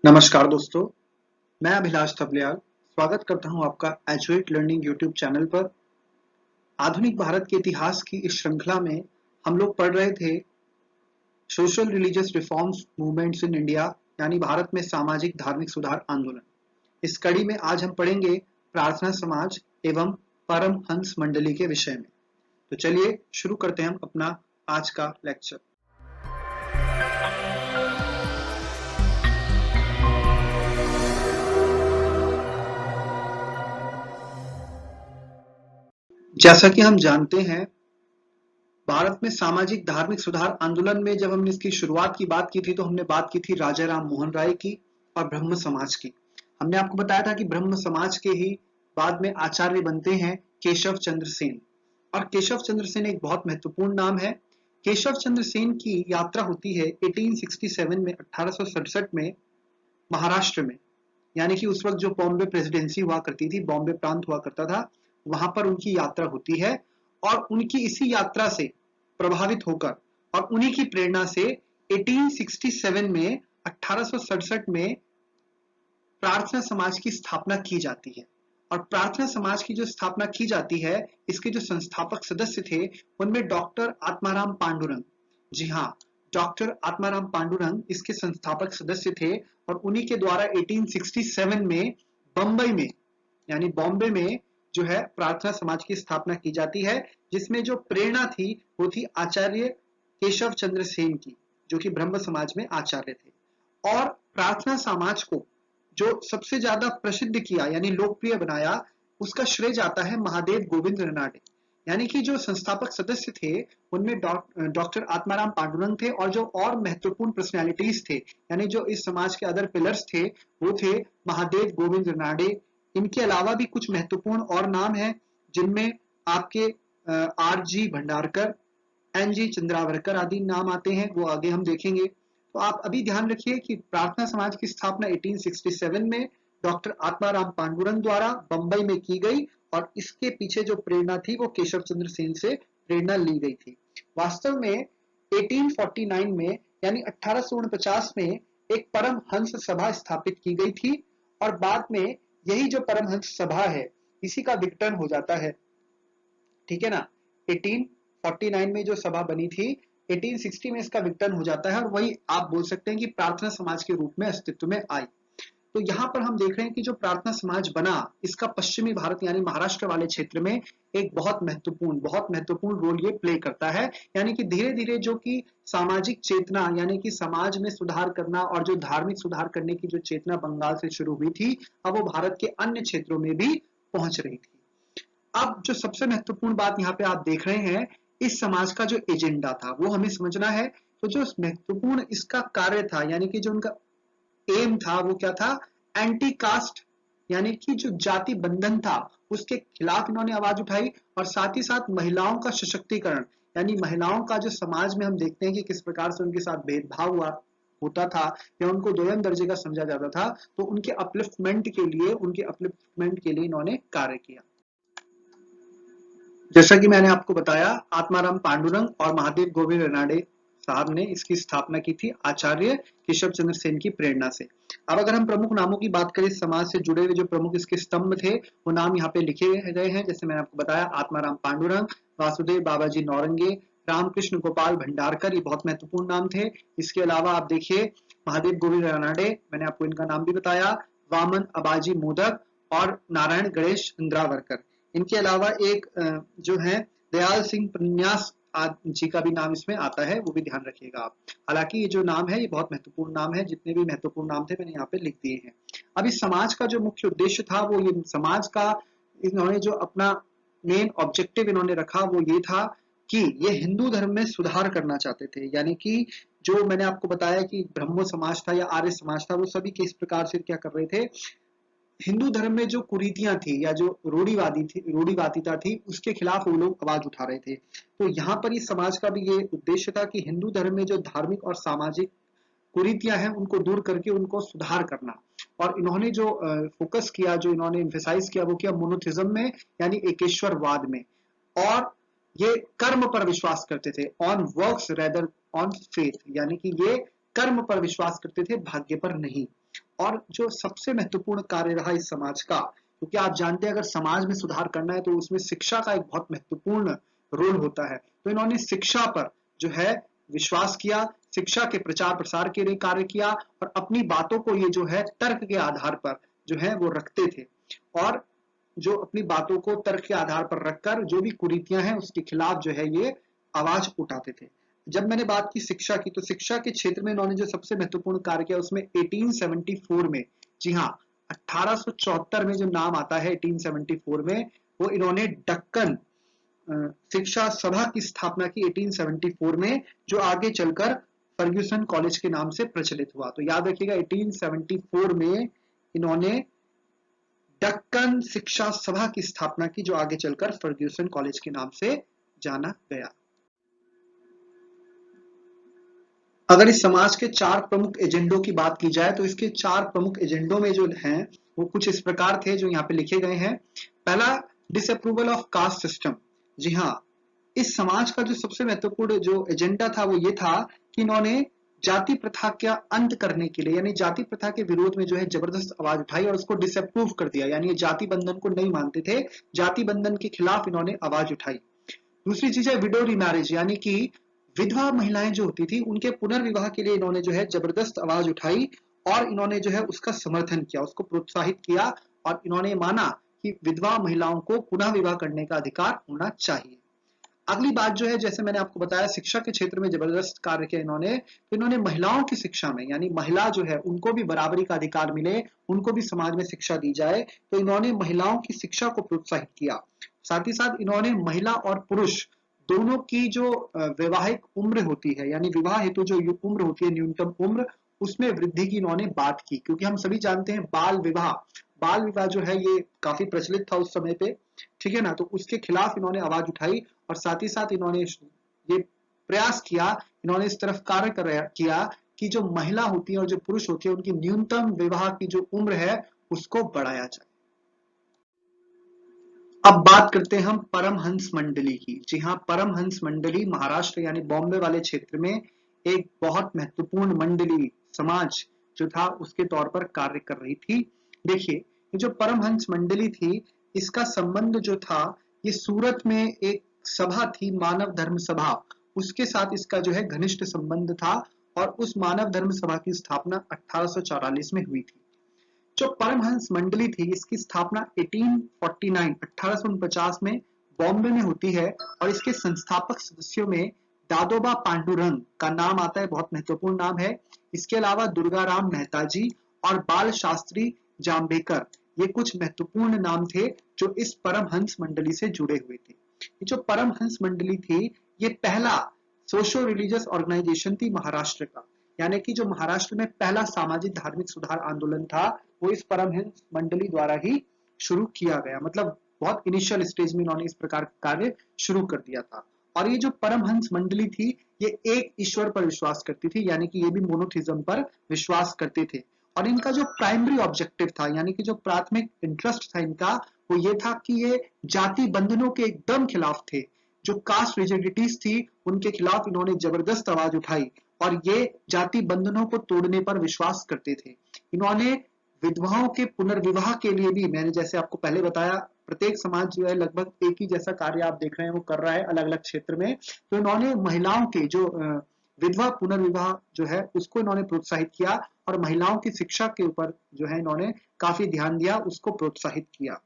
नमस्कार दोस्तों, मैं अभिलाष थपलियाल स्वागत करता हूं आपका एजुएट लर्निंग यूट्यूब चैनल पर। आधुनिक भारत के इतिहास की इस श्रृंखला में हम लोग पढ़ रहे थे social religious reforms movements in India, यानी भारत में सामाजिक धार्मिक सुधार आंदोलन। इस कड़ी में आज हम पढ़ेंगे प्रार्थना समाज एवं परमहंस मंडली के विषय में। तो चलिए शुरू करते हैं हम अपना आज का लेक्चर। जैसा कि हम जानते हैं, भारत में सामाजिक धार्मिक सुधार आंदोलन में जब हमने इसकी शुरुआत की बात की थी तो हमने बात की थी राजा राम मोहन राय की और ब्रह्म समाज की। हमने आपको बताया था कि ब्रह्म समाज के ही बाद में आचार्य बनते हैं केशव चंद्र सेन, और केशव चंद्र सेन एक बहुत महत्वपूर्ण नाम है। केशव चंद्र सेन की यात्रा होती है 1867 में 1867 में महाराष्ट्र में, यानी कि उस वक्त जो बॉम्बे प्रेसिडेंसी हुआ करती थी, बॉम्बे प्रांत हुआ करता था, वहां पर उनकी यात्रा होती है। और उनकी इसी यात्रा से प्रभावित होकर और उन्हीं की प्रेरणा से 1867 में 1867 में प्रार्थना समाज की स्थापना की जाती है। और प्रार्थना समाज की जो स्थापना की जाती है, इसके जो संस्थापक सदस्य थे उनमें डॉक्टर आत्माराम पांडुरंग, जी हाँ, डॉक्टर आत्माराम पांडुरंग इसके संस्थापक सदस्य थे। और उन्हीं के द्वारा 1867 में बंबई में, यानी बॉम्बे में जो है प्रार्थना समाज की स्थापना की जाती है, जिसमें जो प्रेरणा थी वो थी आचार्य केशव चंद्र सेन की, जो कि ब्रह्म समाज में आचार्य थे। और प्रार्थना समाज को जो सबसे ज्यादा प्रसिद्ध किया यानी लोकप्रिय बनाया, उसका श्रेय जाता है महादेव गोविंद रनाडे। यानी कि जो संस्थापक सदस्य थे उनमें डॉक्टर आत्माराम पांडुरंग थे, और जो और महत्वपूर्ण पर्सनैलिटीज थे, यानी जो इस समाज के अदर पिलर्स थे, वो थे महादेव गोविंद रनाडे। इनके अलावा भी कुछ महत्वपूर्ण और नाम हैं, जिनमें आपके R G Bhandarkar, N G Chandavarkar आदि नाम आते हैं, वो आगे हम देखेंगे। तो आप अभी ध्यान रखिए कि प्रार्थना समाज की स्थापना 1867 में डॉक्टर आत्माराम पांडुरंग द्वारा बंबई में की गई, और इसके पीछे जो प्रेरणा थी वो केशव चंद्र सेन से प्रेरणा ली गई थी। वास्तव में 1849 में यानी 1849 में एक परमहंस सभा स्थापित की गई थी, और बाद में यही जो परमहंस सभा है इसी का विघटन हो जाता है, ठीक है ना। 1849 में जो सभा बनी थी, 1860 में इसका विघटन हो जाता है, और वही आप बोल सकते हैं कि प्रार्थना समाज के रूप में अस्तित्व में आई। तो यहाँ पर हम देख रहे हैं कि जो प्रार्थना समाज बना, इसका पश्चिमी भारत यानी महाराष्ट्र वाले क्षेत्र में एक बहुत महत्वपूर्ण रोल ये प्ले करता है। यानी कि धीरे धीरे जो कि सामाजिक चेतना, यानी कि समाज में सुधार करना और जो धार्मिक सुधार करने की जो चेतना बंगाल से शुरू हुई थी, अब वो भारत के अन्य क्षेत्रों में भी पहुंच रही थी। अब जो सबसे महत्वपूर्ण बात यहाँ पे आप देख रहे हैं, इस समाज का जो एजेंडा था वो हमें समझना है। तो जो महत्वपूर्ण इसका कार्य था, यानी कि जो उनका एम था, वो क्या था? एंटी कास्ट, यानी कि जो जाति बंधन था उसके खिलाफ इन्होंने आवाज उठाई, और साथ ही साथ महिलाओं का सशक्तिकरण, यानी महिलाओं का जो समाज में हम देखते हैं कि किस प्रकार से उनके साथ भेदभाव हुआ होता था या उनको दोयम दर्जे का समझा जाता था, तो उनके अपलिफ्टमेंट के लिए इन्होंने कार्य किया। जैसा कि मैंने आपको बताया, आत्माराम पांडुरंग और महादेव गोविंद रनाडे साहब ने इसकी स्थापना की थी आचार्य केशव चंद्र सेन की प्रेरणा से। अब अगर हम प्रमुख नामों की बात करें, समाज से जुड़े हुए जो प्रमुख इसके स्तंभ थे वो नाम यहाँ पे लिखे गए हैं। जैसे मैंने आपको बताया, आत्माराम पांडुरंग, वासुदेव बाबाजी नौरंगे, रामकृष्ण गोपाल भंडारकर, ये बहुत महत्वपूर्ण नाम थे। इसके अलावा आप देखिए महादेव गोविंद रनाडे, मैंने आपको इनका नाम भी बताया, वामन अबाजी मोदक और नारायण गणेश चंद्रावरकर। इनके अलावा एक जो है दयाल सिंह प्रन्यास जी का भी नाम इसमें आता है, वो भी ध्यान रखिएगा आप। हालांकि ये जो नाम है ये बहुत महत्वपूर्ण नाम है, जितने भी महत्वपूर्ण नाम थे मैंने यहाँ पे लिख दिए हैं। अब इस समाज का जो मुख्य उद्देश्य था, वो ये समाज का इन्होंने जो अपना मेन ऑब्जेक्टिव इन्होंने रखा वो ये था कि ये हिंदू धर्म में सुधार करना चाहते थे। यानी कि जो मैंने आपको बताया कि ब्रह्मो समाज था या आर्य समाज था, वो सभी किस प्रकार से क्या कर रहे थे, हिंदू धर्म में जो कुरीतियां थी या जो रूढ़िवादिता थी, उसके खिलाफ वो लोग आवाज उठा रहे थे। तो यहाँ पर इस समाज का भी ये उद्देश्य था कि हिंदू धर्म में जो धार्मिक और सामाजिक कुरीतियां हैं उनको दूर करके उनको सुधार करना। और इन्होंने जो फोकस किया, जो इन्होंने एम्फेसाइज किया, वो किया मोनोथिज्म में, यानी एकेश्वरवाद में। और ये कर्म पर विश्वास करते थे, on works rather on faith, यानी कि ये कर्म पर विश्वास करते थे, भाग्य पर नहीं। और जो सबसे महत्वपूर्ण कार्य रहा इस समाज का, क्योंकि आप जानते हैं अगर समाज में सुधार करना है तो उसमें शिक्षा का एक बहुत महत्वपूर्ण रोल होता है। तो इन्होंने शिक्षा पर जो है विश्वास किया, शिक्षा के प्रचार प्रसार के लिए कार्य किया और अपनी बातों को ये जो है तर्क के आधार पर जो है वो रखते थे, और जो अपनी बातों को तर्क के आधार पर रखकर जो भी कुरीतियां हैं उसके खिलाफ जो है ये आवाज उठाते थे। जब मैंने बात की शिक्षा की, तो शिक्षा के क्षेत्र में इन्होंने जो सबसे महत्वपूर्ण कार्य किया उसमें 1874 में, जी हाँ 1874 में जो नाम आता है 1874 में, वो इन्होंने दक्कन शिक्षा सभा की स्थापना की 1874 में, जो आगे चलकर फर्ग्यूसन कॉलेज के नाम से प्रचलित हुआ। तो याद रखिएगा 1874 में इन्होंने दक्कन शिक्षा सभा की स्थापना की, जो आगे चलकर फर्ग्यूसन कॉलेज के नाम से जाना गया। अगर इस समाज के 4 प्रमुख एजेंडों की बात की जाए तो इसके 4 प्रमुख एजेंडों में जो हैं वो कुछ इस प्रकार थे जो यहाँ पे लिखे गए हैं। पहला, डिसअप्रूवल ऑफ कास्ट सिस्टम। जी हाँ, इस समाज का जो सबसे महत्वपूर्ण जो एजेंडा था वो ये था कि इन्होंने जाति प्रथा का अंत करने के लिए, यानी जाति प्रथा के विरोध में जो है जबरदस्त आवाज उठाई और उसको डिसअप्रूव कर दिया, यानी ये जाति बंधन को नहीं मानते थे, जाति बंधन के खिलाफ इन्होंने आवाज उठाई। दूसरी चीज है विडो रिमैरिज, यानी कि विधवा महिलाएं जो होती थी उनके पुनर्विवाह के लिए इन्होंने जो है जबरदस्त आवाज उठाई और इन्होंने जो है उसका समर्थन किया, उसको प्रोत्साहित किया और इन्होंने माना कि विधवा महिलाओं को पुनः विवाह करने का अधिकार होना चाहिए। अगली बात जो है, जैसे मैंने आपको बताया शिक्षा के क्षेत्र में जबरदस्त कार्य किया इन्होंने, तो इन्होंने महिलाओं की शिक्षा में, यानी महिला जो है उनको भी बराबरी का अधिकार मिले, उनको भी समाज में शिक्षा दी जाए, तो इन्होंने महिलाओं की शिक्षा को प्रोत्साहित किया। साथ ही साथ इन्होंने महिला और पुरुष दोनों की जो वैवाहिक उम्र होती है, यानी विवाह हेतु जो उम्र होती है न्यूनतम उम्र, उसमें वृद्धि की इन्होंने बात की, क्योंकि हम सभी जानते हैं बाल विवाह जो है ये काफी प्रचलित था उस समय पे, ठीक है ना। तो उसके खिलाफ इन्होंने आवाज उठाई और साथ ही साथ इन्होंने ये प्रयास किया, इन्होंने इस तरफ कार्य किया कि जो महिला होती है और जो पुरुष होती है उनकी न्यूनतम विवाह की जो उम्र है उसको बढ़ाया जाए। अब बात करते हैं हम परमहंस मंडली की। जी हाँ, परमहंस मंडली महाराष्ट्र यानी बॉम्बे वाले क्षेत्र में एक बहुत महत्वपूर्ण मंडली समाज जो था उसके तौर पर कार्य कर रही थी। देखिए, ये जो परमहंस मंडली थी इसका संबंध जो था ये सूरत में एक सभा थी, मानव धर्म सभा, उसके साथ इसका जो है घनिष्ठ संबंध था और उस मानव धर्म सभा की स्थापना 1844 में हुई थी। जो परमहंस मंडली थी इसकी स्थापना 1849 में बॉम्बे में होती है और इसके संस्थापक सदस्यों में दादोबा पांडुरंग का नाम आता है, बहुत महत्वपूर्ण नाम है। इसके अलावा दुर्गाराम मेहता जी और बाल शास्त्री जाम्बेकर, ये कुछ महत्वपूर्ण नाम थे जो इस परमहंस मंडली से जुड़े हुए थे। ये जो परमहंस मंडली थी ये पहला सोशो रिलीजियस ऑर्गेनाइजेशन थी महाराष्ट्र का, यानी कि जो महाराष्ट्र में पहला सामाजिक धार्मिक सुधार आंदोलन था वो इस परमहंस मंडली द्वारा ही शुरू किया गया। मतलब बहुत इनिशियल स्टेज में इन्होंने इस प्रकार का कार्य शुरू कर दिया था। और ये जो परमहंस मंडली थी ये एक ईश्वर पर विश्वास करती थी, यानी कि ये भी मोनोथिज्म पर विश्वास करते थे। और इनका जो प्राइमरी ऑब्जेक्टिव था, यानी कि जो प्राथमिक इंटरेस्ट था इनका, वो ये था कि ये जाति बंधनों के एकदम खिलाफ थे। जो कास्ट रिजिडिटीज थी उनके खिलाफ इन्होंने जबरदस्त आवाज उठाई और ये जाति बंधनों को तोड़ने पर विश्वास करते थे। इन्होंने विधवाओं के पुनर्विवाह के लिए भी, मैंने जैसे आपको पहले बताया, प्रत्येक समाज जो है लगभग एक ही जैसा कार्य आप देख रहे हैं वो कर रहा है अलग अलग क्षेत्र में। तो इन्होंने महिलाओं के जो विधवा पुनर्विवाह जो है उसको इन्होंने प्रोत्साहित किया और महिलाओं की शिक्षा के ऊपर जो है इन्होंने काफी ध्यान दिया, उसको प्रोत्साहित किया।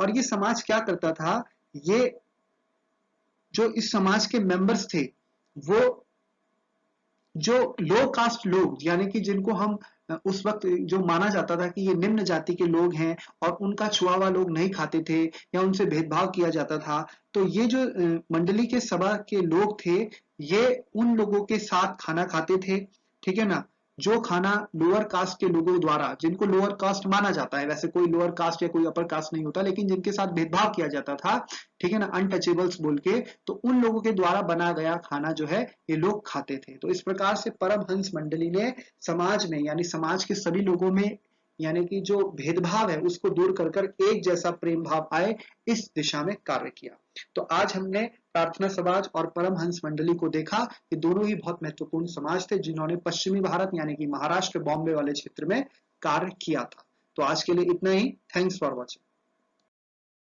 और ये समाज क्या करता था, ये जो इस समाज के मेंबर्स थे वो जो लो कास्ट लोग, यानी कि जिनको हम उस वक्त जो माना जाता था कि ये निम्न जाति के लोग हैं और उनका छुआ हुआ लोग नहीं खाते थे या उनसे भेदभाव किया जाता था, तो ये जो मंडली के सभा के लोग थे ये उन लोगों के साथ खाना खाते थे, ठीक है ना। जो खाना लोअर कास्ट के लोगों द्वारा, जिनको लोअर कास्ट माना जाता है, वैसे कोई लोअर कास्ट या कोई अपर कास्ट नहीं होता, लेकिन जिनके साथ भेदभाव किया जाता था, ठीक है ना, अनटचेबल्स बोल के, तो उन लोगों के द्वारा बना गया खाना जो है ये लोग खाते थे। तो इस प्रकार से परमहंस मंडली ने समाज में, यानी समाज के सभी लोगों में, यानी कि जो भेदभाव है उसको दूर कर कर एक जैसा प्रेम भाव आए, इस दिशा में कार्य किया। तो आज हमने प्रार्थना समाज और परमहंस मंडली को देखा, ये दोनों ही बहुत महत्वपूर्ण समाज थे जिन्होंने पश्चिमी भारत यानी कि महाराष्ट्र बॉम्बे वाले क्षेत्र में कार्य किया था। तो आज के लिए इतना ही। Thanks for watching.